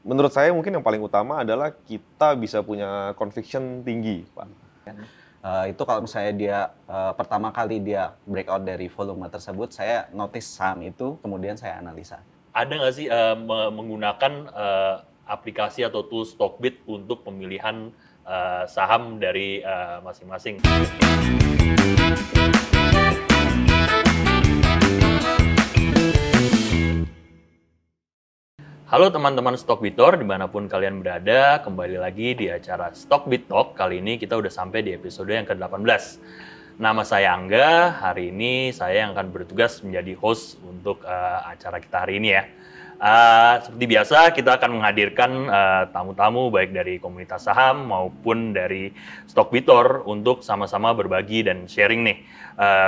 menurut saya mungkin yang paling utama adalah kita bisa punya conviction tinggi, Pak. Itu kalau misalnya dia pertama kali dia breakout dari volume tersebut, saya notice saham itu, kemudian saya analisa. Ada nggak sih menggunakan aplikasi atau tools Stockbit untuk pemilihan saham dari masing-masing? Halo teman-teman Stockbitor, dimanapun kalian berada, kembali lagi di acara Stockbit Talk. Kali ini kita udah sampai di episode yang ke-18. Nama saya Angga, hari ini saya yang akan bertugas menjadi host untuk acara kita hari ini ya. Seperti biasa, kita akan menghadirkan tamu-tamu baik dari komunitas saham maupun dari Stockbitor untuk sama-sama berbagi dan sharing nih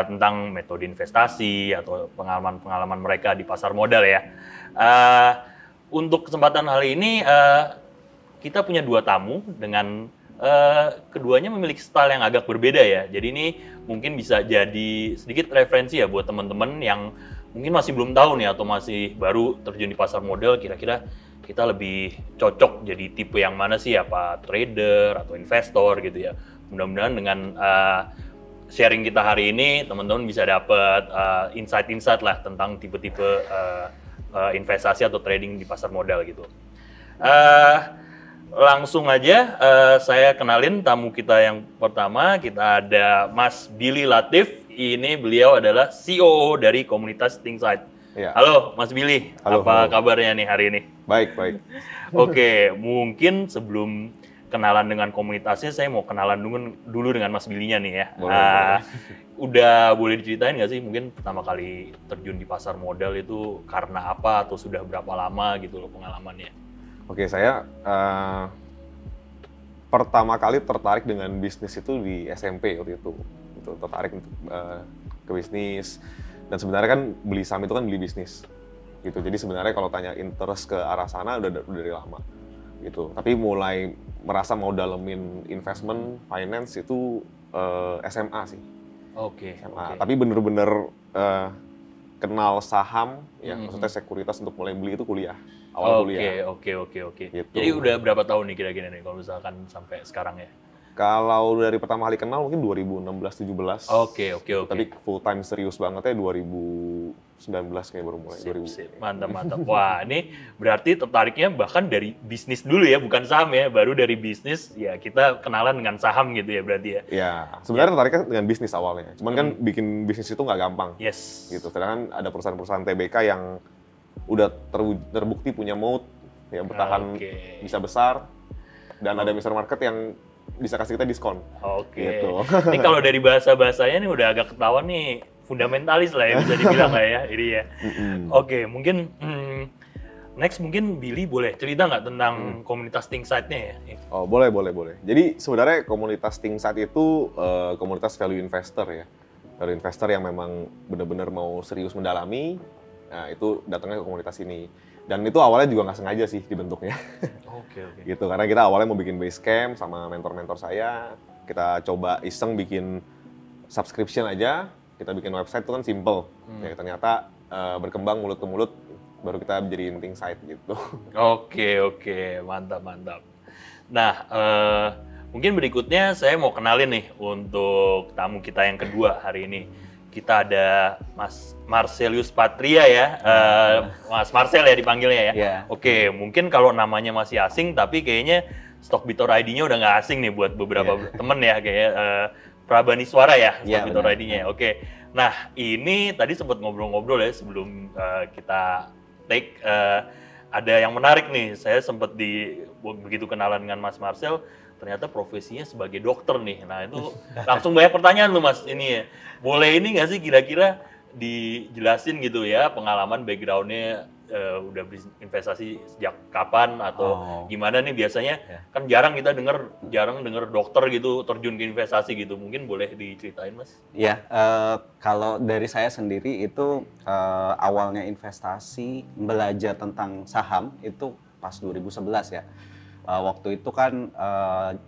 tentang metode investasi atau pengalaman-pengalaman mereka di pasar modal ya. Untuk kesempatan kali ini kita punya dua tamu dengan keduanya memiliki style yang agak berbeda ya. Jadi ini mungkin bisa jadi sedikit referensi ya buat teman-teman yang mungkin masih belum tahu nih atau masih baru terjun di pasar modal, kira-kira kita lebih cocok jadi tipe yang mana sih, apa trader atau investor gitu ya. Mudah-mudahan dengan sharing kita hari ini teman-teman bisa dapat insight-insight lah tentang tipe-tipe investasi atau trading di pasar modal gitu. Langsung aja saya kenalin tamu kita yang pertama. Kita ada Mas Billy Latif. Ini beliau adalah COO dari komunitas Thinksyte. Ya. Halo Mas Billy, halo, apa halo. kabarnya nih hari ini? Baik, baik. Oke, mungkin sebelum kenalan dengan komunitasnya, saya mau kenalan dulu dengan Mas Billy-nya nih ya. Boleh. Udah boleh diceritain nggak sih mungkin pertama kali terjun di pasar modal itu karena apa atau sudah berapa lama gitu loh pengalamannya? Oke, saya pertama kali tertarik dengan bisnis itu di SMP waktu itu. Tertarik untuk ke bisnis. Dan sebenarnya kan beli saham itu kan beli bisnis. Gitu. Jadi sebenarnya kalau tanya interest ke arah sana udah dari lama. Gitu. Tapi mulai merasa mau dalemin investment, finance itu SMA sih. Oke. SMA. Tapi bener-bener kenal saham, ya maksudnya sekuritas untuk mulai beli itu kuliah. Awal kuliah. Oke. Gitu. Jadi udah berapa tahun nih kira-kira nih kalau misalkan sampai sekarang ya? Kalau dari pertama kali kenal mungkin 2016-17. Oke. Tapi full time serius banget ya 2019 kayak baru mulai. Sip. Mantap. Wah, ini berarti tertariknya bahkan dari bisnis dulu ya, bukan saham ya. Baru dari bisnis ya kita kenalan dengan saham gitu ya berarti ya. Ya, sebenarnya tertariknya dengan bisnis awalnya. Cuman kan bikin bisnis itu nggak gampang. Yes. Gitu. Sedangkan ada perusahaan-perusahaan TBK yang udah terbukti punya moat, yang bertahan bisa besar, dan ada Mr. Market yang bisa kasih kita diskon. Oke. Gitu. Ini kalau dari bahasa-bahasanya nih udah agak ketahuan nih fundamentalis lah ya bisa dibilang lah ya ini ya. Oke, mungkin next mungkin Billy boleh cerita nggak tentang komunitas Thinksyte-nya ya? Oh, boleh. Jadi sebenarnya komunitas Thinksyte itu komunitas value investor ya. Value investor yang memang benar-benar mau serius mendalami, nah itu datangnya ke komunitas ini. Dan itu awalnya juga nggak sengaja sih dibentuknya. Oke. Gitu, karena kita awalnya mau bikin base camp sama mentor-mentor saya. Kita coba iseng bikin subscription aja, kita bikin website itu kan simple. Ya, ternyata berkembang mulut ke mulut, baru kita jadiin Thinksyte gitu. Oke, mantap. Nah, mungkin berikutnya saya mau kenalin nih untuk tamu kita yang kedua hari ini. Kita ada Mas Marcelius Patria ya, Mas Marcel ya dipanggilnya ya. Yeah. Oke, mungkin kalau namanya masih asing, tapi kayaknya Stockbitor ID-nya udah nggak asing nih buat beberapa temen ya, kayak Prabani Suara ya, Stockbitor ID-nya. Oke, nah ini tadi sempat ngobrol-ngobrol ya sebelum kita take, ada yang menarik nih. Saya sempat begitu kenalan dengan Mas Marcel, ternyata profesinya sebagai dokter nih. Nah itu langsung banyak pertanyaan lu Mas ini ya. Boleh ini nggak sih kira-kira dijelasin gitu ya pengalaman background-nya udah investasi sejak kapan atau gimana nih biasanya kan jarang denger dokter gitu terjun ke investasi gitu. Mungkin boleh diceritain Mas? Ya, kalau dari saya sendiri itu awalnya investasi belajar tentang saham itu pas 2011 ya. Waktu itu kan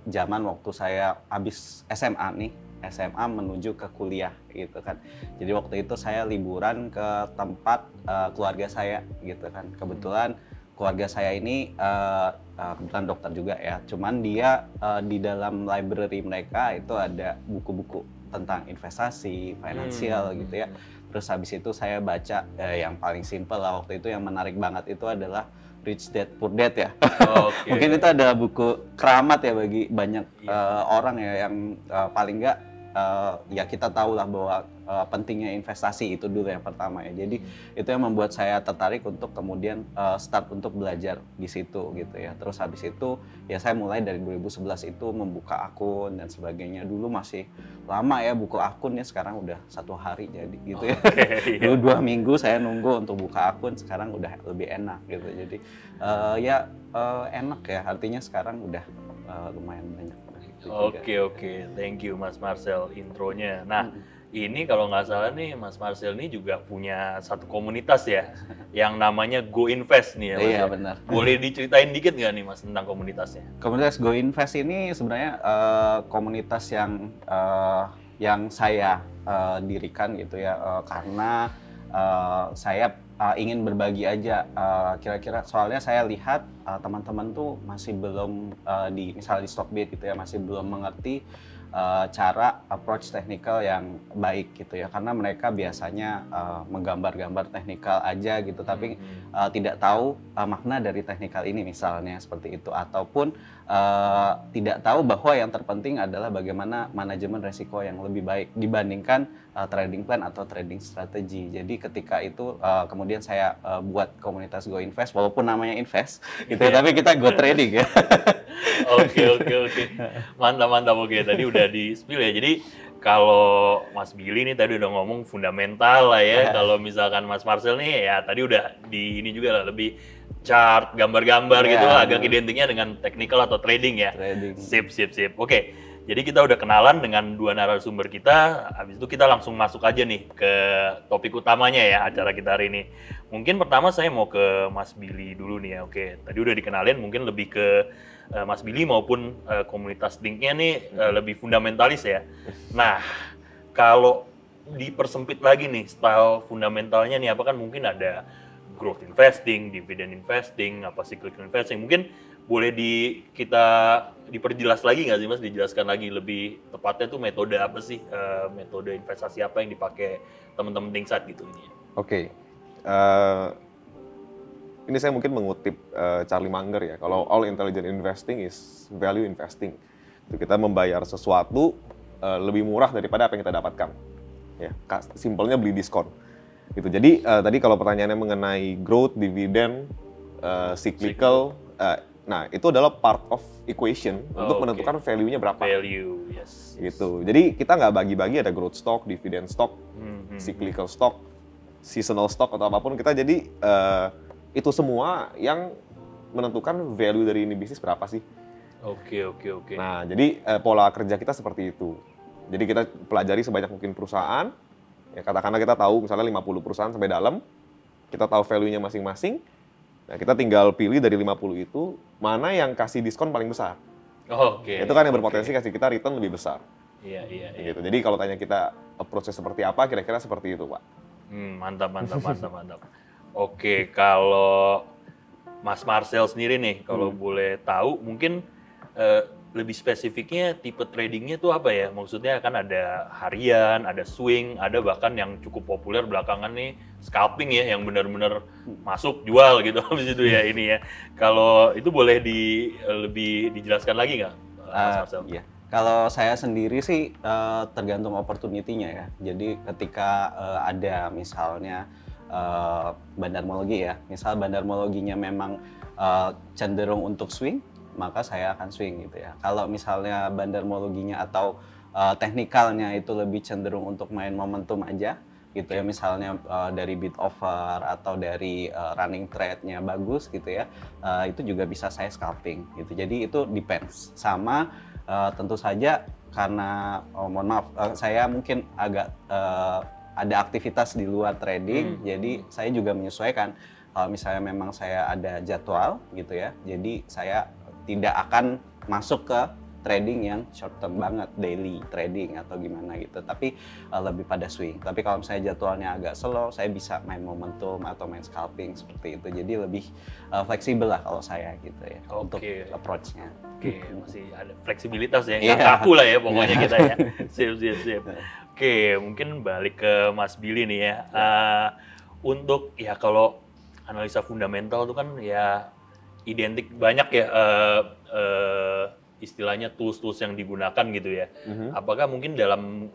zaman waktu saya habis SMA nih, SMA menuju ke kuliah gitu kan. Jadi waktu itu saya liburan ke tempat keluarga saya gitu kan. Kebetulan keluarga saya ini kebetulan dokter juga ya, cuman dia di dalam library mereka itu ada buku-buku tentang investasi, finansial gitu ya. Terus habis itu saya baca yang paling simpel lah waktu itu, yang menarik banget itu adalah Rich Dad Poor Dad ya. Okay. Mungkin itu adalah buku keramat ya bagi banyak orang ya, yang paling nggak ya kita tahu lah bahwa pentingnya investasi itu dulu yang pertama ya. Jadi itu yang membuat saya tertarik untuk kemudian start untuk belajar di situ gitu ya. Terus habis itu ya saya mulai dari 2011 itu membuka akun dan sebagainya. Dulu masih lama ya buku akun ya, sekarang udah 1 hari jadi gitu ya. Dulu 2 minggu saya nunggu untuk buka akun, sekarang udah lebih enak gitu. Jadi enak ya, artinya sekarang udah lumayan banyak. Oke, thank you Mas Marcel intronya. Nah, ini kalau nggak salah nih Mas Marcel ini juga punya satu komunitas ya, yang namanya Go Invest nih ya Mas. Iya benar. Boleh diceritain dikit nggak nih Mas tentang komunitasnya? Komunitas Go Invest ini sebenarnya komunitas yang saya dirikan gitu ya, karena saya ingin berbagi aja kira-kira, soalnya saya lihat teman-teman tuh masih belum misalnya di Stockbit gitu ya, masih belum mengerti cara approach technical yang baik gitu ya, karena mereka biasanya menggambar-gambar technical aja gitu, tapi tidak tahu makna dari technical ini misalnya seperti itu, ataupun tidak tahu bahwa yang terpenting adalah bagaimana manajemen resiko yang lebih baik dibandingkan trading plan atau trading strategi. Jadi ketika itu kemudian saya buat komunitas Go Invest, walaupun namanya invest gitu ya, tapi kita go trading ya. Oke. Mantap. Oke, tadi udah di-spill ya. Jadi kalau Mas Billy nih tadi udah ngomong fundamental lah ya. Kalau misalkan Mas Marcel nih ya tadi udah di ini juga lah, lebih chart, gambar-gambar gitu lah, agak identiknya dengan technical atau trading ya. Trading. Sip. Oke. Jadi kita udah kenalan dengan 2 narasumber kita, habis itu kita langsung masuk aja nih ke topik utamanya ya acara kita hari ini. Mungkin pertama saya mau ke Mas Billy dulu nih ya. Oke, tadi udah dikenalin, mungkin lebih ke Mas Billy maupun komunitas Think-nya nih lebih fundamentalis ya. Nah, kalau dipersempit lagi nih style fundamentalnya nih, apa kan mungkin ada growth investing, dividend investing, apa cyclical investing, mungkin boleh kita diperjelas lagi nggak sih Mas, dijelaskan lagi lebih tepatnya tuh metode apa sih, metode investasi apa yang dipakai teman-teman Thinkstart gitu ini? Oke. Ini saya mungkin mengutip Charlie Munger ya, kalau all intelligent investing is value investing. Itu kita membayar sesuatu lebih murah daripada apa yang kita dapatkan. Ya, simpelnya beli diskon. Gitu. Jadi tadi kalau pertanyaannya mengenai growth, dividend, cyclical, nah itu adalah part of equation untuk menentukan value-nya berapa. Value, yes. Gitu. Jadi kita nggak bagi-bagi, ada growth stock, dividend stock, cyclical stock, seasonal stock atau apapun. Kita jadi itu semua yang menentukan value dari ini bisnis berapa sih. Oke. Nah, jadi pola kerja kita seperti itu. Jadi kita pelajari sebanyak mungkin perusahaan. Ya, katakanlah kita tahu misalnya 50 perusahaan sampai dalam, kita tahu value-nya masing-masing. Nah, kita tinggal pilih dari 50 itu mana yang kasih diskon paling besar. Oke. Itu kan yang berpotensi kasih kita return lebih besar. Iya. Gitu. Jadi kalau tanya kita approach-nya seperti apa, kira-kira seperti itu, Pak. Mantap. Oke, kalau Mas Marcel sendiri nih, kalau boleh tahu, mungkin lebih spesifiknya tipe tradingnya tuh apa ya? Maksudnya kan ada harian, ada swing, ada bahkan yang cukup populer belakangan nih scalping ya, yang benar-benar masuk jual gitu habis itu ya ini ya. Kalau itu boleh lebih dijelaskan lagi nggak, Mas Marcel? Iya. Kalau saya sendiri sih tergantung opportunity-nya ya. Jadi ketika ada misalnya bandarmologi ya, misal bandarmologinya memang cenderung untuk swing, maka saya akan swing gitu ya. Kalau misalnya bandarmologinya atau teknikalnya itu lebih cenderung untuk main momentum aja gitu ya, misalnya dari bid offer atau dari running trade-nya bagus gitu ya, itu juga bisa saya scalping gitu. Jadi itu depends. Sama tentu saja karena mohon maaf saya mungkin agak ada aktivitas di luar trading, jadi saya juga menyesuaikan. Kalau misalnya memang saya ada jadwal gitu ya, jadi saya tidak akan masuk ke trading yang short term banget, daily trading atau gimana gitu. Tapi lebih pada swing. Tapi kalau misalnya jadwalnya agak slow, saya bisa main momentum atau main scalping seperti itu. Jadi lebih fleksibel lah kalau saya gitu ya untuk approach-nya. Oke, masih ada fleksibilitas ya, nggak kaku lah ya pokoknya kita ya. Sip. Oke, mungkin balik ke Mas Billy nih ya. Untuk ya kalau analisa fundamental itu kan ya identik banyak ya istilahnya tools-tools yang digunakan gitu ya. Apakah mungkin dalam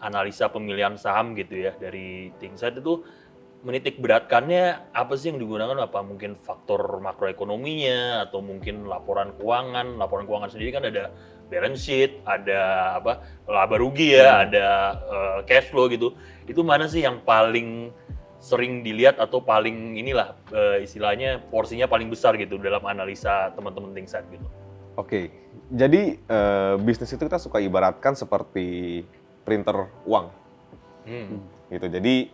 analisa pemilihan saham gitu ya dari Thinkset itu menitik beratkannya apa sih yang digunakan? Apa mungkin faktor makroekonominya atau mungkin laporan keuangan? Laporan keuangan sendiri kan ada balance sheet, ada apa laba rugi ya, ada cash flow gitu. Itu mana sih yang paling sering dilihat atau paling inilah istilahnya porsinya paling besar gitu dalam analisa teman-teman Thinkset gitu? Oke, jadi bisnis itu kita suka ibaratkan seperti printer uang, gitu. Jadi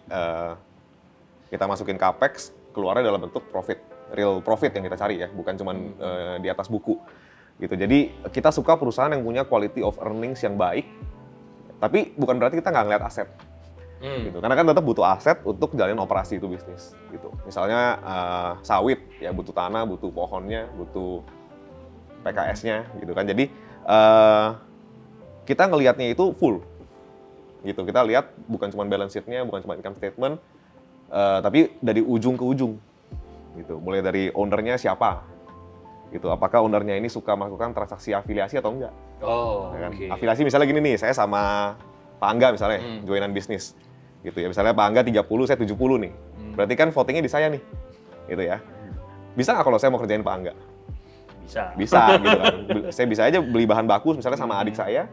kita masukin capex, keluarnya dalam bentuk profit, real profit yang kita cari ya, bukan cuma di atas buku, gitu. Jadi kita suka perusahaan yang punya quality of earnings yang baik, tapi bukan berarti kita nggak ngeliat aset. Gitu. Karena kan tetap butuh aset untuk jalanin operasi itu bisnis gitu. Misalnya sawit ya butuh tanah, butuh pohonnya, butuh PKS-nya gitu kan. Jadi kita ngelihatnya itu full gitu. Kita lihat bukan cuma balance sheet-nya, bukan cuma income statement, tapi dari ujung ke ujung gitu. Mulai dari owner-nya siapa gitu. Apakah owner-nya ini suka melakukan transaksi afiliasi atau enggak? Ya kan? Afiliasi misalnya gini nih, saya sama Pak Angga misalnya joinan bisnis gitu ya. Misalnya Pak Angga 30, saya 70 nih. Berarti kan votingnya di saya nih. Gitu ya. Bisa nggak kalau saya mau kerjain Pak Angga? Bisa gitu kan. Saya bisa aja beli bahan baku misalnya sama adik saya,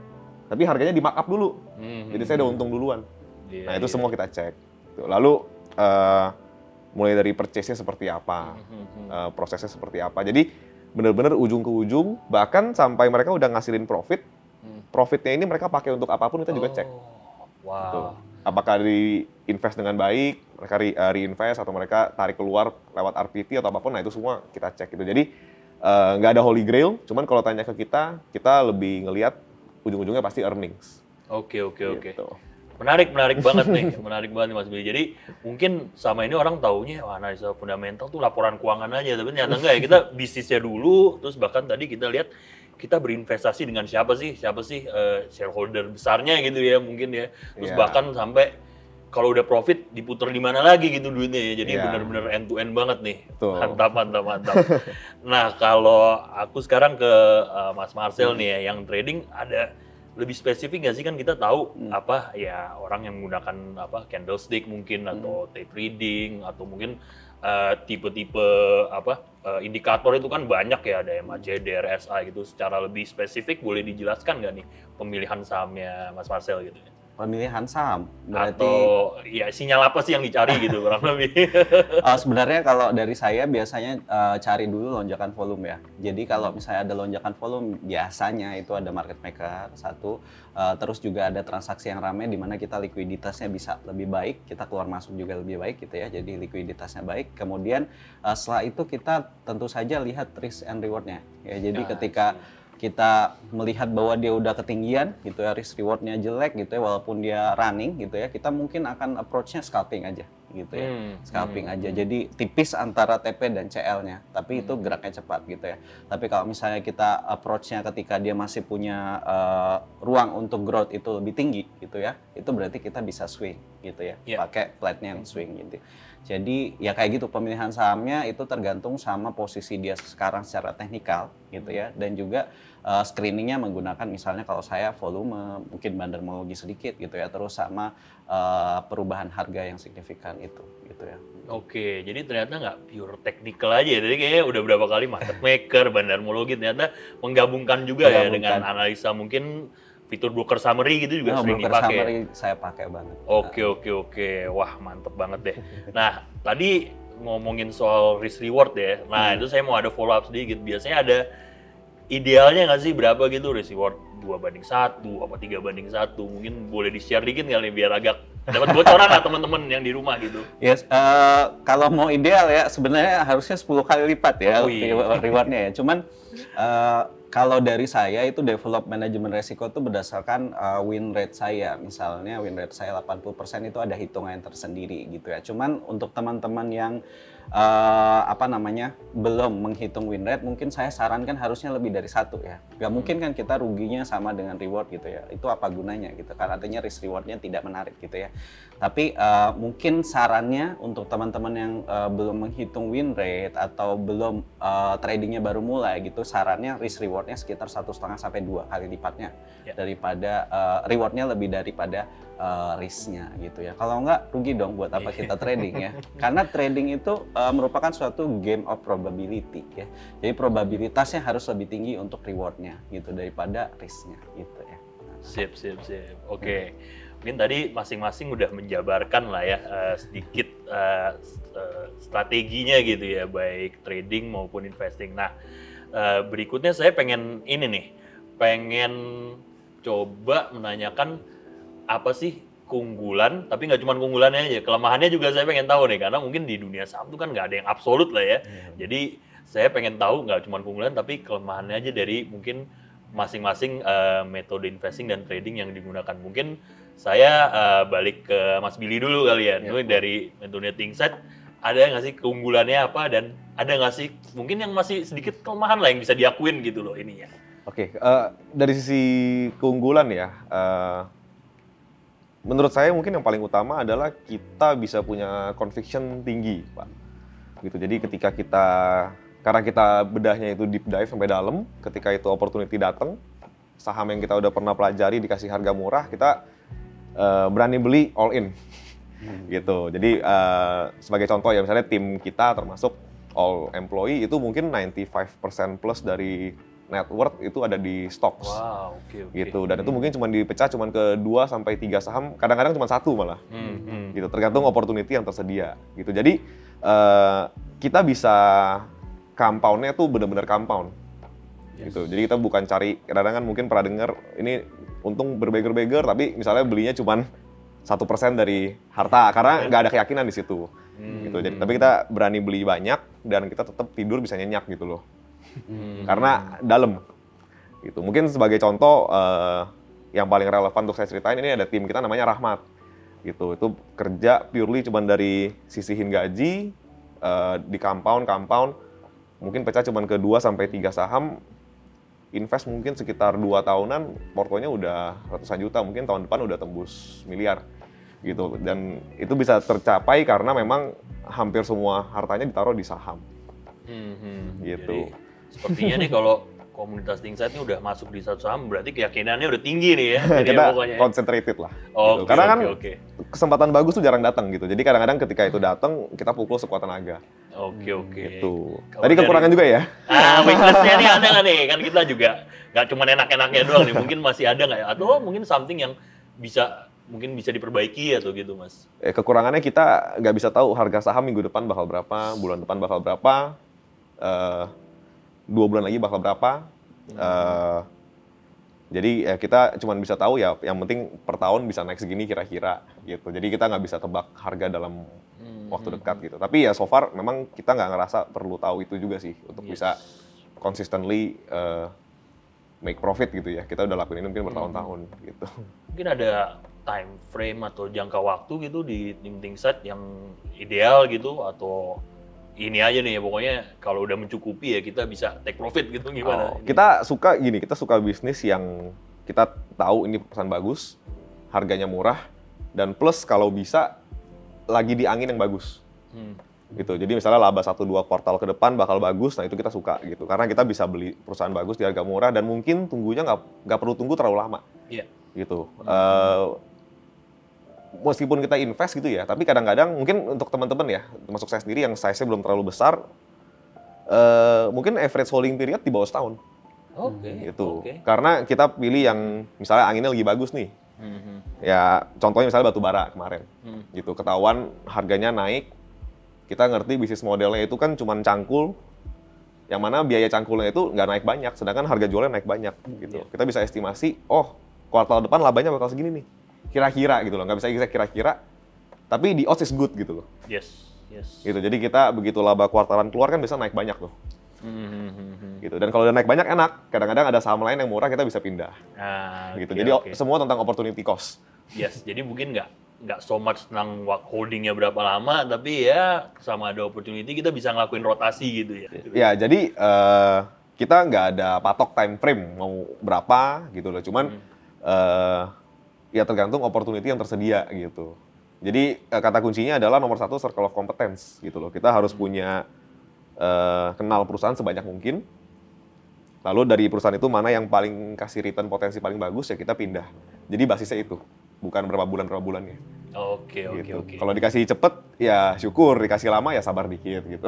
tapi harganya di markup dulu. Jadi saya udah untung duluan. Nah, itu semua kita cek. Lalu mulai dari purchase-nya seperti apa, prosesnya seperti apa. Jadi benar-benar ujung ke ujung, bahkan sampai mereka udah ngasilin profit, profitnya ini mereka pakai untuk apapun kita juga cek. Wow. Gitu. Apakah di-invest dengan baik, mereka reinvest atau mereka tarik keluar lewat RPT atau apapun, nah itu semua kita cek gitu. Jadi nggak ada holy grail, cuman kalau tanya ke kita lebih ngelihat ujung-ujungnya pasti earnings. Oke. Gitu. Menarik banget nih, Mas Billy. Jadi mungkin sama ini orang taunya analisa fundamental tuh laporan keuangan aja, tapi ternyata enggak ya, kita bisnisnya dulu, terus bahkan tadi kita lihat kita berinvestasi dengan siapa sih shareholder besarnya gitu ya mungkin ya, terus bahkan sampai kalau udah profit diputar di mana lagi gitu duitnya ya, jadi benar-benar end to end banget nih. Mantap. Nah kalau aku sekarang ke Mas Marcel nih ya, yang trading ada lebih spesifik nggak sih, kan kita tahu apa ya orang yang menggunakan apa candlestick mungkin atau tape reading atau mungkin tipe-tipe apa indikator itu kan banyak ya, ada MACD, RSI gitu. Secara lebih spesifik boleh dijelaskan nggak nih pemilihan sahamnya Mas Marcel gitu ya? Pemilihan saham berarti atau ya sinyal apa sih yang dicari gitu kurang lebih? Sebenarnya kalau dari saya biasanya cari dulu lonjakan volume ya. Jadi kalau misalnya ada lonjakan volume, biasanya itu ada market maker satu, terus juga ada transaksi yang ramai di mana kita likuiditasnya bisa lebih baik, kita keluar masuk juga lebih baik gitu ya. Jadi likuiditasnya baik. Kemudian setelah itu kita tentu saja lihat risk and reward-nya. Ya, jadi ketika kita melihat bahwa dia udah ketinggian gitu ya, risk rewardnya jelek gitu ya, walaupun dia running gitu ya, kita mungkin akan approach-nya scalping aja gitu ya, scalping aja. Jadi tipis antara TP dan CL-nya, tapi itu geraknya cepat gitu ya. Tapi kalau misalnya kita approach-nya ketika dia masih punya ruang untuk growth itu lebih tinggi gitu ya, itu berarti kita bisa swing gitu ya, pakai platnya yang swing gitu. Jadi ya kayak gitu, pemilihan sahamnya itu tergantung sama posisi dia sekarang secara teknikal gitu ya, dan juga screeningnya menggunakan misalnya kalau saya volume, mungkin bandermologi sedikit gitu ya, terus sama perubahan harga yang signifikan itu gitu ya. Oke, jadi ternyata nggak pure technical aja, jadi kayaknya udah berapa kali market maker, bandermologi ternyata menggabungkan juga ya dengan analisa mungkin fitur broker summary gitu juga sering dipakai. Broker summary saya pakai banget. Oke. Wah, mantep banget deh. Nah, tadi ngomongin soal risk reward ya. Nah, itu saya mau ada follow up sedikit. Biasanya ada idealnya nggak sih berapa gitu risk reward? 2:1, apa 3:1? Mungkin boleh di-share dikit kali biar agak dapat bocoran lah teman-teman yang di rumah gitu. Yes, kalau mau ideal ya sebenarnya harusnya 10 kali lipat ya rewardnya ya. Cuman Kalau dari saya itu develop manajemen resiko itu berdasarkan win rate saya. Misalnya win rate saya 80% itu ada hitungan tersendiri gitu ya. Cuman untuk teman-teman yang belum menghitung win rate, mungkin saya sarankan harusnya lebih dari 1 ya. Gak mungkin kan kita ruginya sama dengan reward gitu ya. Itu apa gunanya gitu kan, artinya risk rewardnya tidak menarik gitu ya. Tapi mungkin sarannya untuk teman-teman yang belum menghitung win rate atau belum tradingnya baru mulai gitu, sarannya risk rewardnya sekitar 1,5 sampai 2 kali lipatnya daripada rewardnya lebih daripada risknya gitu ya. Kalau enggak rugi dong buat apa kita trading ya. Karena trading itu merupakan suatu game of probability ya. Jadi probabilitasnya harus lebih tinggi untuk rewardnya gitu daripada risknya gitu ya. Sip. Oke. Mungkin tadi masing-masing udah menjabarkan lah ya sedikit strateginya gitu ya, baik trading maupun investing. Nah, berikutnya saya pengen coba menanyakan apa sih keunggulan, tapi nggak cuma keunggulannya aja, kelemahannya juga saya pengen tahu nih, karena mungkin di dunia saham itu kan nggak ada yang absolut lah ya. Jadi saya pengen tahu nggak cuma keunggulan, tapi kelemahannya aja dari mungkin masing-masing metode investing dan trading yang digunakan. Mungkin saya balik ke Mas Billy dulu kali ya. Dari metode Thinkset, ada nggak sih keunggulannya apa, dan ada nggak sih mungkin yang masih sedikit kelemahan lah yang bisa diakuin gitu loh ininya. Oke, dari sisi keunggulan ya, menurut saya mungkin yang paling utama adalah kita bisa punya conviction tinggi, Pak. Gitu. Jadi ketika karena kita bedahnya itu deep dive sampai dalam, ketika itu opportunity datang, saham yang kita udah pernah pelajari dikasih harga murah, kita berani beli all in. Gitu. Jadi sebagai contoh ya, misalnya tim kita termasuk all employee itu mungkin 95% plus dari net worth itu ada di stocks. Wow, oke. Gitu. Dan itu mungkin cuma dipecah ke 2 sampai 3 saham, kadang-kadang cuma 1 malah. Gitu. Tergantung opportunity yang tersedia gitu. Jadi kita bisa compound-nya tuh benar-benar compound. Gitu. Jadi kita bukan cari, kadang-kadang kan mungkin pernah dengar ini untung berbeger-beger, tapi misalnya belinya cuma 1% dari harta karena nggak ada keyakinan di situ. Gitu. Jadi tapi kita berani beli banyak dan kita tetap tidur bisa nyenyak gitu loh. Karena dalam gitu. Mungkin sebagai contoh yang paling relevan untuk saya ceritain, ini ada tim kita namanya Rahmat gitu. Itu kerja purely cuman dari sisihin gaji di compound mungkin pecah cuman ke 2 sampai 3 saham, invest mungkin sekitar 2 tahunan, portonya udah ratusan juta, mungkin tahun depan udah tembus miliar gitu. Dan itu bisa tercapai karena memang hampir semua hartanya ditaruh di saham. Gitu. Jadi, sepertinya nih kalau komunitas Thinkset ini udah masuk di satu saham, berarti keyakinannya udah tinggi nih ya. Kita concentrated lah. Gitu. Karena kan kesempatan bagus tuh jarang datang gitu. Jadi kadang-kadang ketika itu datang, kita pukul sekuat tenaga. Oke. Gitu. Tadi kekurangan juga ya? Weakness-nya nih ada nggak nih? Kan kita juga nggak cuma enak-enaknya doang nih. Mungkin masih ada nggak ya? Atau mungkin something yang mungkin bisa diperbaiki atau gitu, Mas? Kekurangannya kita nggak bisa tahu harga saham minggu depan bakal berapa, bulan depan bakal berapa. 2 bulan lagi bakal berapa. Jadi ya kita cuma bisa tahu ya yang penting per tahun bisa naik segini kira-kira gitu. Jadi kita nggak bisa tebak harga dalam waktu dekat gitu. Tapi ya so far memang kita nggak ngerasa perlu tahu itu juga sih untuk bisa consistently make profit gitu ya. Kita udah lakuin ini mungkin bertahun-tahun gitu. Mungkin ada time frame atau jangka waktu gitu di Thinkset yang ideal gitu, atau ini aja nih pokoknya kalau udah mencukupi ya kita bisa take profit gitu, gimana? Kita suka bisnis yang kita tahu ini perusahaan bagus, harganya murah, dan plus kalau bisa lagi di angin yang bagus. Gitu. Jadi misalnya laba 1-2 kuartal ke depan bakal bagus, nah itu kita suka gitu. Karena kita bisa beli perusahaan bagus di harga murah dan mungkin tunggunya nggak perlu tunggu terlalu lama. Iya. Gitu. Meskipun kita invest gitu ya, tapi kadang-kadang mungkin untuk teman-teman ya, termasuk saya sendiri yang size-nya belum terlalu besar, mungkin average holding period di bawah setahun. Gitu. Karena kita pilih yang misalnya anginnya lagi bagus nih. Ya contohnya misalnya batu bara kemarin. Gitu. Ketahuan harganya naik, kita ngerti bisnis modelnya itu kan cuman cangkul, yang mana biaya cangkulnya itu nggak naik banyak, sedangkan harga jualnya naik banyak. Gitu. Kita bisa estimasi, oh kuartal depan labanya bakal segini nih. Kira-kira gitu loh, nggak bisa kira-kira, tapi the odds is good gitu loh. Yes. Gitu, jadi kita begitu laba kuartalan keluar kan bisa naik banyak tuh. gitu. Dan kalau udah naik banyak enak, kadang-kadang ada saham lain yang murah kita bisa pindah. Nah, Gitu. oke, Jadi oke. semua tentang opportunity cost. Yes, jadi mungkin nggak so much tentang holdingnya berapa lama, tapi ya sama ada opportunity kita bisa ngelakuin rotasi gitu ya. Ya, jadi kita nggak ada patok time frame mau berapa gitu loh. Cuman ya tergantung opportunity yang tersedia gitu. Jadi kata kuncinya adalah nomor satu circle of competence gitu loh. Kita harus punya kenal perusahaan sebanyak mungkin. Lalu dari perusahaan itu mana yang paling kasih return potensi paling bagus ya kita pindah. Jadi basisnya itu, bukan berapa bulannya. Oke, Gitu. oke. Kalau dikasih cepet ya syukur, dikasih lama ya sabar dikit gitu.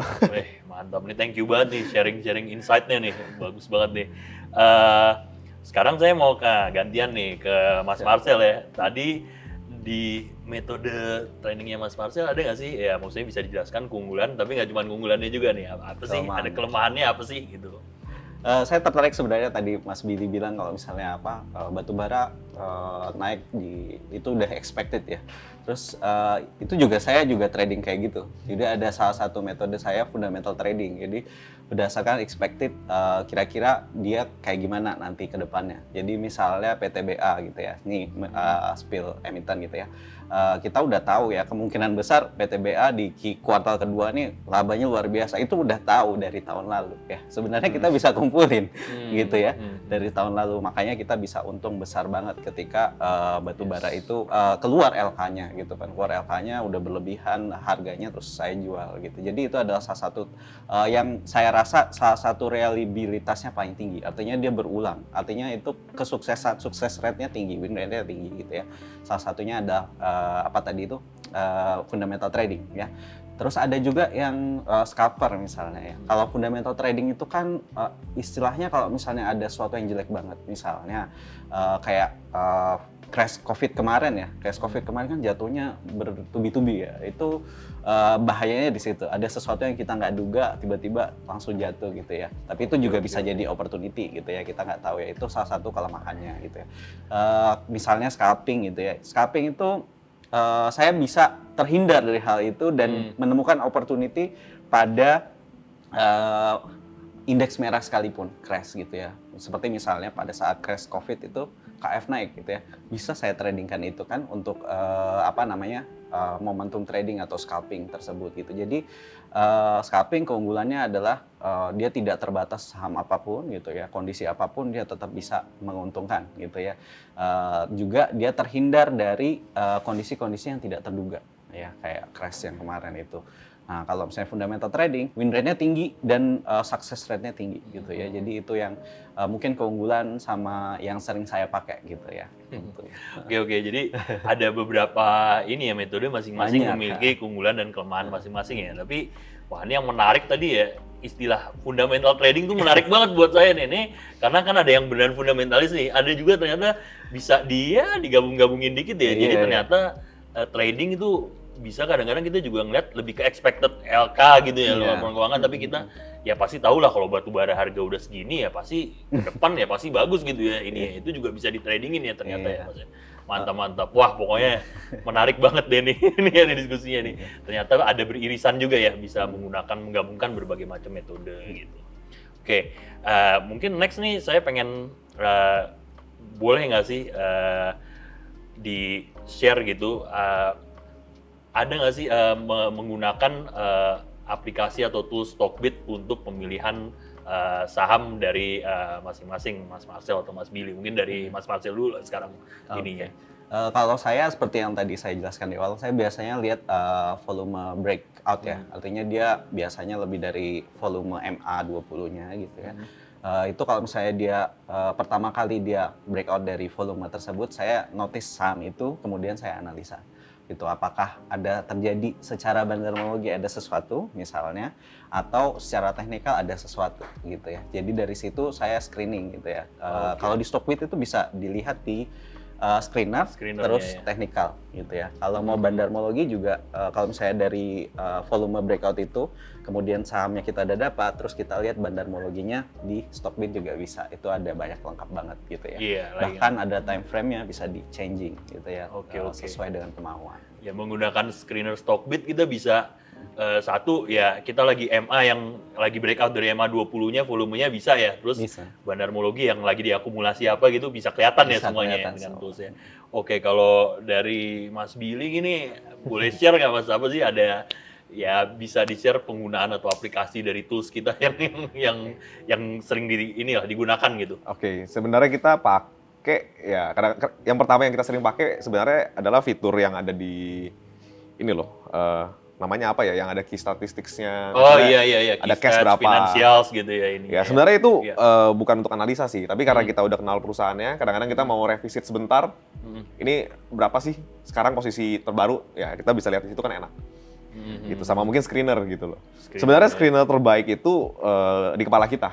Mantap nih, thank you banget nih sharing insight-nya nih, bagus banget nih. Sekarang saya mau gantian nih ke Mas Marcel ya. Tadi di metode trainingnya Mas Marcel ada nggak sih? Ya maksudnya bisa dijelaskan keunggulan, tapi nggak cuma keunggulannya juga nih. Apa sih? Ada kelemahannya apa sih gitu? Saya tertarik sebenarnya tadi Mas Billy bilang kalau misalnya batu bara naik itu udah expected ya. Terus itu juga saya trading kayak gitu. Jadi ada salah satu metode saya fundamental trading. Jadi berdasarkan expected kira-kira dia kayak gimana nanti ke depannya. Jadi misalnya PTBA gitu ya. Nih spill emiten gitu ya. Kita udah tahu ya kemungkinan besar PTBA di kuartal kedua nih labanya luar biasa. Itu udah tahu dari tahun lalu ya. Sebenarnya kita bisa kumpulin gitu ya dari tahun lalu. Makanya kita bisa untung besar banget ketika batubara itu keluar LK-nya gitu kan. Keluar LK-nya udah berlebihan harganya terus saya jual gitu. Jadi itu adalah salah satu yang saya rasa salah satu reliabilitasnya paling tinggi. Artinya dia berulang. Artinya itu sukses rate-nya tinggi, win rate-nya tinggi gitu ya. Salah satunya ada fundamental trading ya. Terus ada juga yang scalper misalnya ya. Kalau fundamental trading itu kan istilahnya kalau misalnya ada sesuatu yang jelek banget, misalnya kayak crash COVID kemarin ya. Crash COVID kemarin kan jatuhnya bertubi-tubi ya. Itu bahayanya di situ. Ada sesuatu yang kita nggak duga tiba-tiba langsung jatuh gitu ya. Tapi itu juga bisa jadi opportunity gitu ya. Kita nggak tahu ya. Itu salah satu kelemahannya gitu ya. Misalnya scalping gitu ya. Scalping itu saya bisa terhindar dari hal itu dan menemukan opportunity pada indeks merah sekalipun crash gitu ya. Seperti misalnya pada saat crash COVID itu KF naik gitu ya. Bisa saya tradingkan itu kan untuk momentum trading atau scalping tersebut gitu. Jadi scalping keunggulannya adalah dia tidak terbatas saham apapun gitu ya. Kondisi apapun dia tetap bisa menguntungkan gitu ya. Juga dia terhindar dari kondisi-kondisi yang tidak terduga ya, kayak crash yang kemarin itu. Nah, kalau misalnya fundamental trading, win rate-nya tinggi dan success rate-nya tinggi gitu ya. Jadi itu yang mungkin keunggulan sama yang sering saya pakai gitu ya. Oke. Jadi ada beberapa ini ya metode masing-masing memiliki keunggulan dan kelemahan masing-masing ya. Tapi wah ini yang menarik tadi ya, istilah fundamental trading tuh menarik banget buat saya nih. Karena kan ada yang benar fundamentalis nih, ada juga ternyata bisa dia digabung-gabungin dikit ya. Jadi ternyata trading itu bisa kadang-kadang kita juga ngeliat lebih ke expected LK gitu ya, laporan keuangan, tapi kita ya pasti tahu lah kalau batu bara harga udah segini ya pasti ke depan ya pasti bagus gitu ya. Ini itu juga bisa ditradingin ya ternyata ya Mas. Mantap. Wah, pokoknya menarik banget deh nih ini ya diskusinya nih. Ternyata ada beririsan juga ya, bisa menggabungkan berbagai macam metode gitu. Oke, mungkin next nih saya pengen boleh nggak sih di share gitu, ada nggak sih menggunakan aplikasi atau tools Stockbit untuk pemilihan saham dari masing-masing Mas Marcel atau Mas Billy? Mungkin dari Mas Marcel dulu sekarang ininya. Kalau saya seperti yang tadi saya jelaskan di awal, saya biasanya lihat volume breakout ya. Artinya dia biasanya lebih dari volume MA20-nya gitu ya. Itu kalau misalnya dia pertama kali dia breakout dari volume tersebut, saya notice saham itu, kemudian saya analisa. Gitu, apakah ada terjadi secara bandarmologi ada sesuatu misalnya, atau secara teknikal ada sesuatu gitu ya. Jadi dari situ saya screening gitu ya. Kalau di Stockbit itu bisa dilihat di screener terus teknikal gitu ya. Kalau mau bandarmologi juga kalau misalnya dari volume breakout itu kemudian sahamnya kita udah dapat, terus kita lihat bandarmologinya di Stockbit juga bisa. Itu ada banyak lengkap banget gitu ya. Bahkan ada time frame-nya bisa di changing gitu ya. Sesuai dengan kemauan. Ya menggunakan screener Stockbit kita bisa Satu ya kita lagi MA yang lagi breakout dari MA 20-nya volumenya bisa ya. Terus Bisa. bandarmologi yang lagi diakumulasi apa gitu bisa kelihatan ya Bisa semuanya kelihatan dengan semua. tools ya. Oke, kalau dari Mas Billy gini boleh share nggak Mas apa sih ada ya bisa di-share penggunaan atau aplikasi dari tools kita yang sering digunakan gitu. Oke, sebenarnya kita pakai ya kadang yang pertama yang kita sering pakai sebenarnya adalah fitur yang ada di ini loh, namanya apa ya, yang ada key statistics-nya. Oh Misalnya iya ada key cash stats, berapa. financials gitu ya ini. Ya, sebenarnya itu Iya. bukan untuk analisa sih, tapi karena kita udah kenal perusahaannya, kadang-kadang kita mau revisit sebentar, ini berapa sih sekarang posisi terbaru, ya kita bisa lihat di situ kan enak. Gitu, sama mungkin screener gitu loh. Screener, Sebenarnya ya. screener terbaik itu di kepala kita.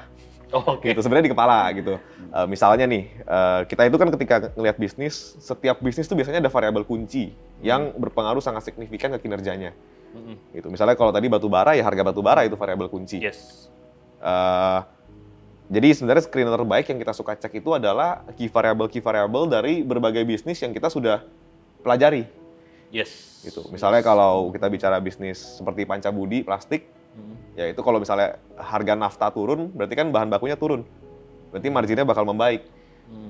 Oh, oke. Gitu, sebenarnya di kepala gitu. Misalnya nih, kita itu kan ketika ngelihat bisnis, setiap bisnis tuh biasanya ada variabel kunci yang berpengaruh sangat signifikan ke kinerjanya. Gitu. Misalnya kalau tadi batu bara, ya harga batu bara itu variabel kunci. Yes. Jadi sebenarnya screener terbaik yang kita suka cek itu adalah key variable dari berbagai bisnis yang kita sudah pelajari. Yes. Gitu. Misalnya kalau kita bicara bisnis seperti Pancabudi plastik, ya itu kalau misalnya harga nafta turun, berarti kan bahan bakunya turun. Berarti marginnya bakal membaik.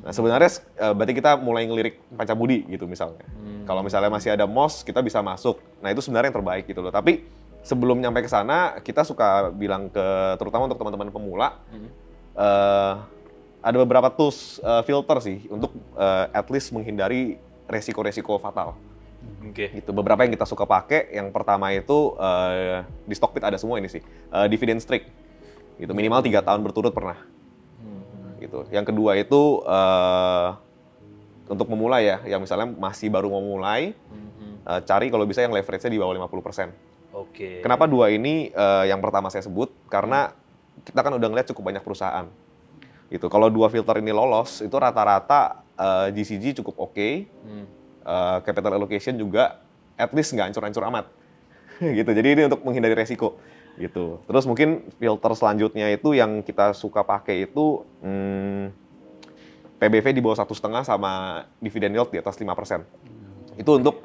Nah sebenarnya berarti kita mulai ngelirik Pancabudi gitu misalnya. Kalau misalnya masih ada MOS, kita bisa masuk. Nah itu sebenarnya yang terbaik gitu loh. Tapi sebelum nyampe ke sana, kita suka bilang terutama untuk teman-teman pemula, ada beberapa tools filter sih untuk at least menghindari resiko-resiko fatal. Oke. Gitu. Beberapa yang kita suka pakai, yang pertama itu di Stockbit ada semua ini sih, dividend streak. Gitu, minimal 3 tahun berturut pernah. Gitu. Yang kedua itu untuk memulai ya, yang misalnya masih baru mau mulai, cari kalau bisa yang leverage-nya di bawah 50%. Oke. Kenapa dua ini yang pertama saya sebut? Karena kita kan udah ngeliat cukup banyak perusahaan. Gitu. Kalau dua filter ini lolos, itu rata-rata GCG cukup oke. Capital allocation juga at least nggak hancur-hancur amat. Gitu. Jadi ini untuk menghindari resiko. Gitu. Terus mungkin filter selanjutnya itu yang kita suka pakai itu PBV di bawah 1,5 sama dividend yield di atas 5%. Itu untuk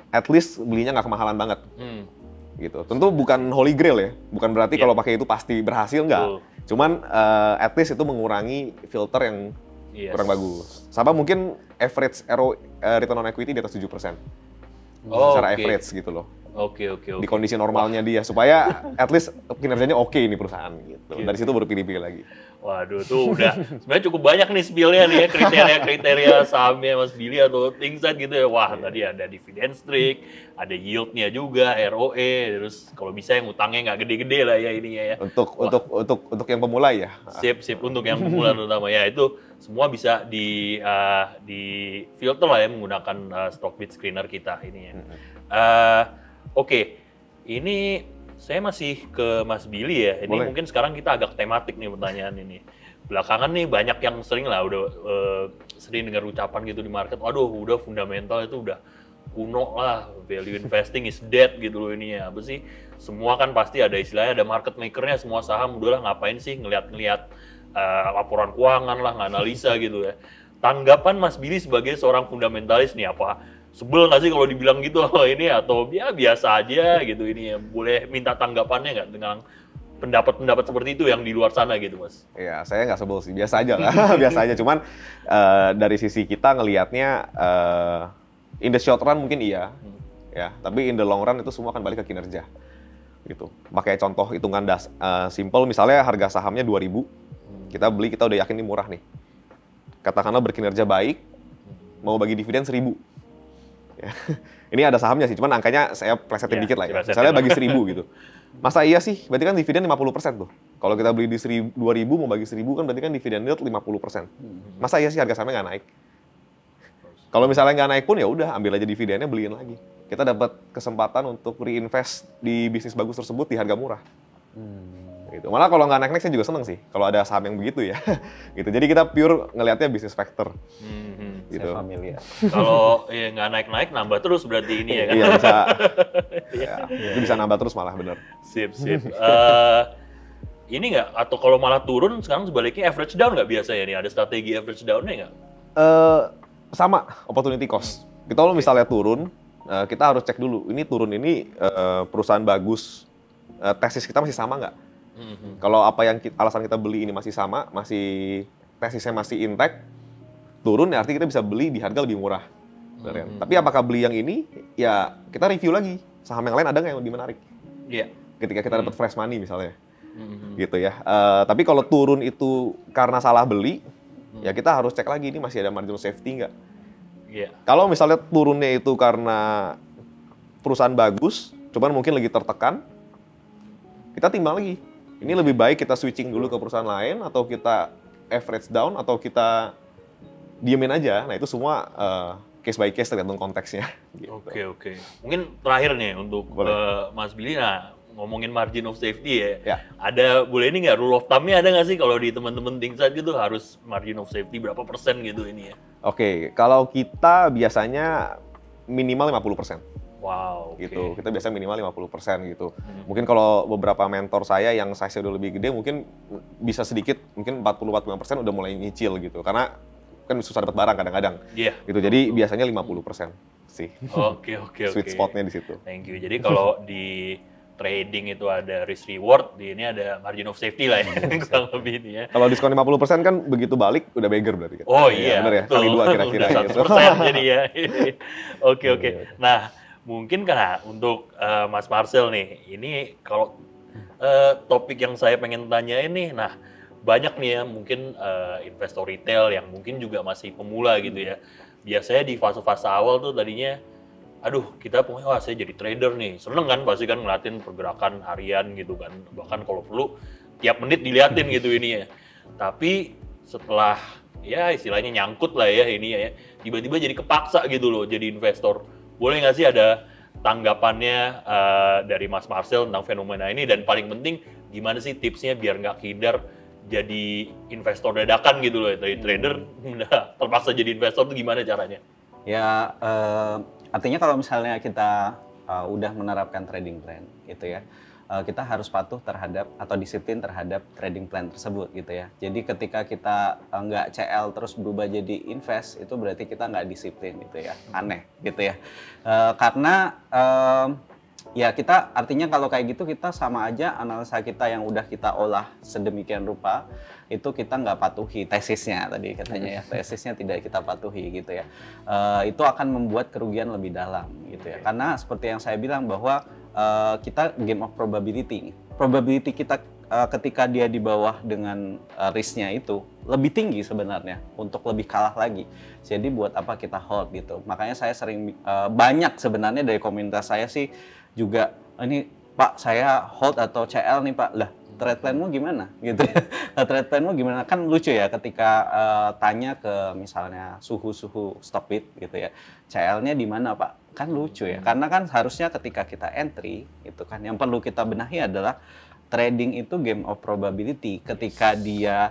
at least belinya nggak kemahalan banget. Gitu. Tentu bukan holy grail ya. Bukan berarti kalau pakai itu pasti berhasil, nggak. Cuman at least itu mengurangi filter yang kurang bagus. Sama mungkin average return on equity di atas 7%. Secara average gitu loh. Oke. Di kondisi normalnya dia, supaya at least kinerjanya oke ini perusahaan gitu. Dari situ baru pilih-pilih lagi. Waduh, tuh udah sebenarnya cukup banyak nih spill-nya nih ya, kriteria-kriteria sahamnya Mas Billy atau Thinkset gitu ya. Wah, tadi ada dividend streak, ada yield-nya juga, ROE, terus kalau bisa yang utangnya nggak gede-gede lah ya ini ya. Untuk yang pemula ya. Sip untuk yang pemula terutama ya, itu semua bisa di filter lah ya menggunakan Stockbit screener kita ini ya. Oke, ini saya masih ke Mas Billy ya. Ini Boleh. mungkin sekarang kita agak tematik nih pertanyaan ini. Belakangan nih banyak yang sering lah udah sering dengar ucapan gitu di market. Waduh, udah fundamental itu udah kuno lah. Value investing is dead gitu loh ini ya. Apa sih? Semua kan pasti ada istilahnya, ada market maker-nya, semua saham udahlah ngapain sih ngeliat-ngeliat laporan keuangan lah, nganalisa gitu ya. Tanggapan Mas Billy sebagai seorang fundamentalis nih apa? Sebel nggak sih kalau dibilang gitu ini, atau ya biasa aja gitu ini ya? Boleh minta tanggapannya nggak dengan pendapat-pendapat seperti itu yang di luar sana gitu, Mas? Ya, saya nggak sebel sih, biasa aja lah, biasa aja. Cuman dari sisi kita ngelihatnya in the short run mungkin iya, ya. Tapi in the long run itu semua akan balik ke kinerja, gitu. Pakai contoh hitungan simple, misalnya harga sahamnya 2.000, kita beli, kita udah yakin ini murah nih. Katakanlah berkinerja baik, mau bagi dividen 1.000. Ya. Ini ada sahamnya sih, cuman angkanya saya plesetin dikit lah ya. Misalnya bagi 1.000 gitu. Masa iya sih? Berarti kan dividen 50% tuh. Kalau kita beli di 2.000 mau bagi 1.000 kan berarti kan dividen yield 50%. Masa iya sih harga sahamnya nggak naik? Kalau misalnya nggak naik pun ya udah ambil aja dividennya, beliin lagi. Kita dapat kesempatan untuk reinvest di bisnis bagus tersebut di harga murah. Gitu. Malah kalau nggak naik-naik saya juga seneng sih kalau ada saham yang begitu ya. Gitu. Jadi kita pure ngelihatnya bisnis factor. Gitu. Saya familiar. Kalau ya nggak naik-naik nambah terus berarti ini ya kan? Iya bisa. Itu bisa nambah terus malah bener. Sip. Ini nggak, atau kalau malah turun sekarang sebaliknya average down nggak biasa ya nih? Ada strategi average down-nya nggak? Sama opportunity cost. Kita kalau misalnya turun, kita harus cek dulu, ini turun ini perusahaan bagus, tesis kita masih sama nggak? Kalau apa yang alasan kita beli ini masih sama, tesisnya masih intact, turun ya artinya kita bisa beli di harga lebih murah. Tapi apakah beli yang ini, ya kita review lagi, saham yang lain ada nggak yang lebih menarik? Ketika kita dapat fresh money misalnya. Gitu ya. Tapi kalau turun itu karena salah beli, ya kita harus cek lagi ini masih ada margin of safety nggak. Kalau misalnya turunnya itu karena perusahaan bagus, cuman mungkin lagi tertekan, kita timbang lagi. Ini lebih baik kita switching dulu ke perusahaan lain, atau kita average down, atau kita diemin aja. Nah itu semua case by case tergantung konteksnya. Gitu. Oke. Mungkin terakhir nih untuk Mas Billy, ngomongin margin of safety ya. Ada boleh ini nggak rule of thumb-nya ada nggak sih kalau di teman-teman Thinkstart gitu harus margin of safety berapa persen gitu ini ya? Oke, kalau kita biasanya minimal 50%. Wow. Gitu. Kita biasa minimal 50% gitu. Mungkin kalau beberapa mentor saya yang size-nya udah lebih gede mungkin bisa sedikit, mungkin 40-45% udah mulai nyicil gitu. Karena kan susah dapat barang kadang-kadang. Gitu. Jadi biasanya 50% sih. Oke. Sweet spot-nya di situ. Thank you. Jadi kalau di trading itu ada risk reward, di ini ada margin of safety lah ya, kurang lebih ini ya. Kalau diskon 50% kan begitu balik udah beggar berarti kan? Oh iya, bener ya, kali 2 kira-kira. Udah 1% jadi ya. Oke. Nah, mungkin kan untuk Mas Marcel nih, ini kalau topik yang saya pengen tanya ini, nah banyak nih ya mungkin investor retail yang mungkin juga masih pemula gitu ya. Biasanya di fase-fase awal tuh tadinya aduh kita pokoknya wah saya jadi trader nih, seneng kan pasti kan ngeliatin pergerakan harian gitu kan, bahkan kalau perlu tiap menit diliatin gitu ini ya. Tapi setelah ya istilahnya nyangkut lah ya ini ya, tiba-tiba jadi kepaksa gitu loh jadi investor. Boleh nggak sih ada tanggapannya dari Mas Marcel tentang fenomena ini, dan paling penting gimana sih tipsnya biar nggak kidar jadi investor dadakan gitu loh, dari trader terpaksa jadi investor itu gimana caranya? Ya, artinya kalau misalnya kita udah menerapkan trading plan gitu ya, kita harus patuh terhadap atau disiplin terhadap trading plan tersebut gitu ya. Jadi ketika kita nggak CL terus berubah jadi invest, itu berarti kita nggak disiplin gitu ya, aneh gitu ya. Karena ya kita artinya kalau kayak gitu kita sama aja analisa kita yang udah kita olah sedemikian rupa itu kita nggak patuhi tesisnya tadi katanya ya, tesisnya tidak kita patuhi gitu ya. Itu akan membuat kerugian lebih dalam gitu ya. Karena seperti yang saya bilang bahwa kita game of probability kita ketika dia di bawah dengan risknya itu lebih tinggi sebenarnya untuk lebih kalah lagi. Jadi buat apa kita hold gitu. Makanya saya sering banyak sebenarnya dari komunitas saya sih juga, ini Pak saya hold atau CL nih Pak, lah trade planmu gimana gitu ya. Trade planmu gimana, kan lucu ya ketika tanya ke misalnya suhu Stockbit gitu ya, CL-nya di mana Pak, kan lucu ya, karena kan harusnya ketika kita entry itu kan yang perlu kita benahi adalah trading itu game of probability. Ketika dia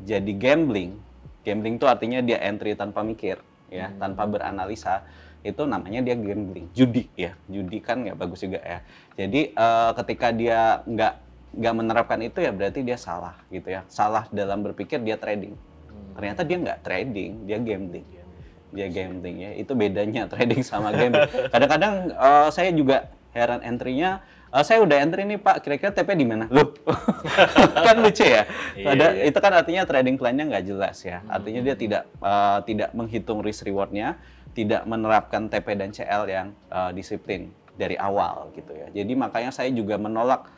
jadi gambling itu artinya dia entry tanpa mikir ya, tanpa beranalisa, itu namanya dia gambling, judi ya. Judi kan nggak bagus juga ya. Jadi ketika dia nggak menerapkan itu ya berarti dia salah gitu ya. Salah dalam berpikir dia trading. Ternyata dia nggak trading, dia gambling. Dia gambling ya. Itu bedanya trading sama gambling. Kadang-kadang saya juga heran entry-nya, saya udah entry nih Pak, kira-kira TP di mana? Loh, kan lucu ya. Itu kan artinya trading plan-nya nggak jelas ya. Artinya dia tidak menghitung risk reward-nya, tidak menerapkan TP dan CL yang disiplin dari awal gitu ya. Jadi makanya saya juga menolak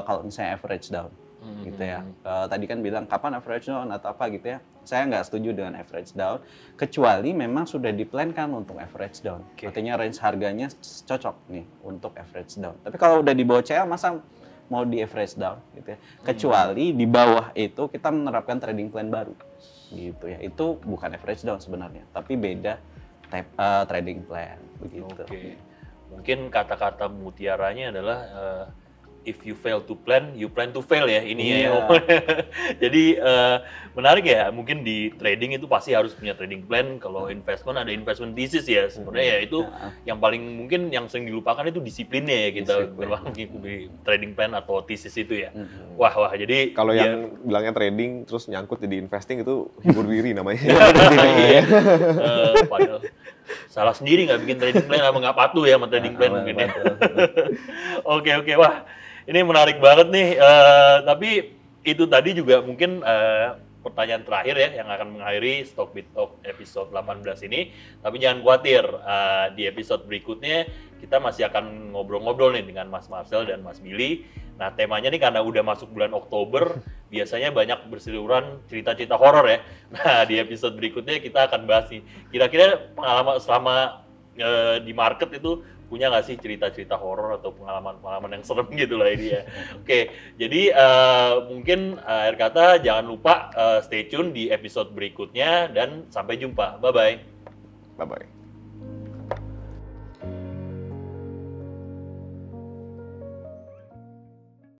kalau misalnya average down gitu ya. Tadi kan bilang kapan average down atau apa gitu ya. Saya nggak setuju dengan average down, kecuali memang sudah diplankan untuk average down. Artinya range harganya cocok nih untuk average down. Tapi kalau udah di bawah CL masa mau di average down gitu ya. Kecuali di bawah itu kita menerapkan trading plan baru gitu ya. Itu bukan average down sebenarnya, tapi beda trading plan begitu. Mungkin kata-kata mutiaranya adalah if you fail to plan, you plan to fail ya ini Iya. ya. Jadi menarik ya, mungkin di trading itu pasti harus punya trading plan. Kalau investment ada investment thesis ya. Sebenarnya ya itu yang paling mungkin yang sering dilupakan itu disiplinnya ya kita mengikuti trading plan atau thesis itu ya. Wah jadi Kalau ya, yang bilangnya trading terus nyangkut jadi investing itu hibur diri namanya. iya. Padahal salah sendiri nggak bikin trading plan sama nggak patuh ya sama trading plan mungkin ya. Oke, wah ini menarik banget nih. Tapi itu tadi juga mungkin pertanyaan terakhir ya yang akan mengakhiri Stock Bit Talk episode 18 ini. Tapi jangan khawatir, di episode berikutnya kita masih akan ngobrol-ngobrol nih dengan Mas Marcel dan Mas Billy. Nah temanya nih karena udah masuk bulan Oktober, biasanya banyak berseliweran cerita-cerita horor ya. Nah di episode berikutnya kita akan bahas nih, kira-kira pengalaman selama di market itu punya nggak sih cerita-cerita horor atau pengalaman-pengalaman yang serem gitu lah ini ya. Oke, jadi mungkin akhir kata jangan lupa stay tune di episode berikutnya dan sampai jumpa. Bye-bye. Bye-bye.